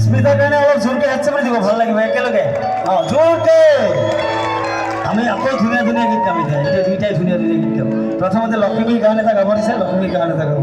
স্মিতা কাৰণে অলপ জোৰকে হেডছে মাৰি দিব ভাল লাগিব একেলগে জোৰকে আমি আকৌ ধুনীয়া ধুনীয়া গীত গাম এতিয়া এতিয়া দুইটাই ধুনীয়া ধুনীয়া গীত গাম প্ৰথমতে লক্ষ্মীৰ গান এটা গাব দিছে লক্ষ্মীৰ গান এটা গাব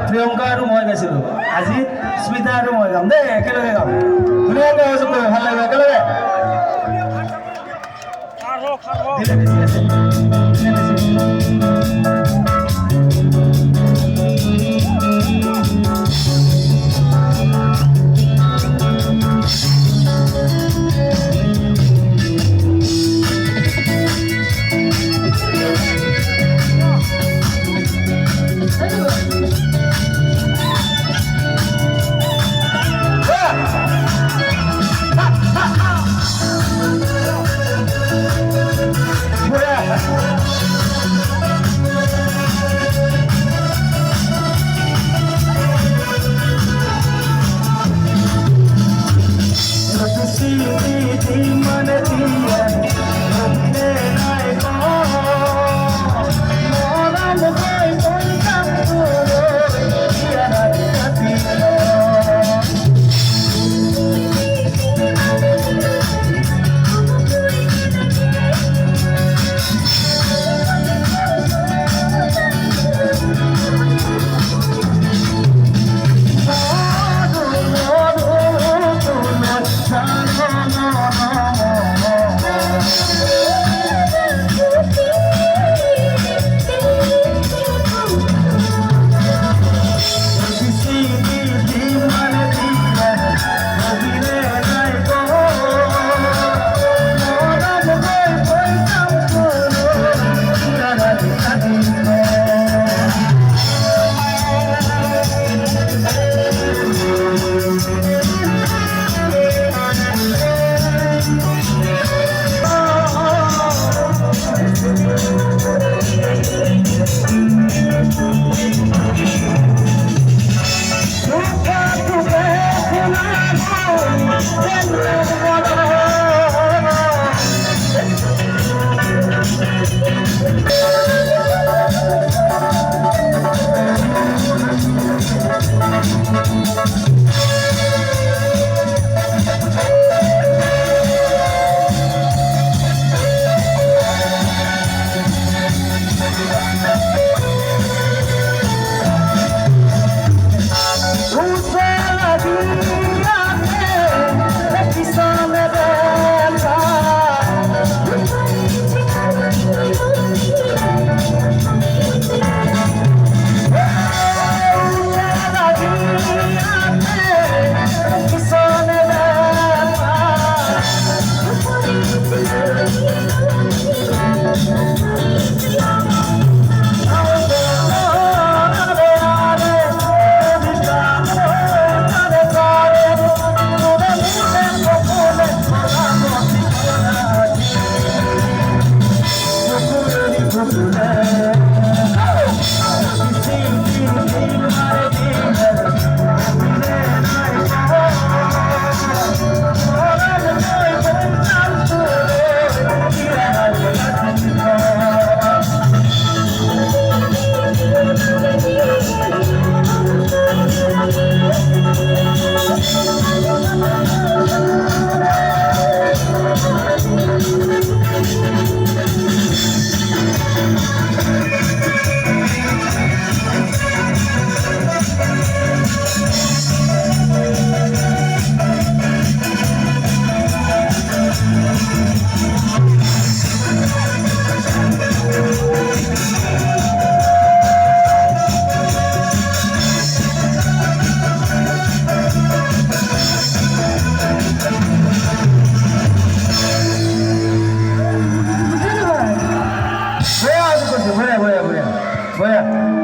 প্ৰিয়ংকা আৰু মই গাইছিলোঁ আজি স্মিতা আৰু মই গাম দেই একেলগে গাম ধুনীয়াকৈ সহযোগ কৰিব ভাল লাগিব একেলগে বয়া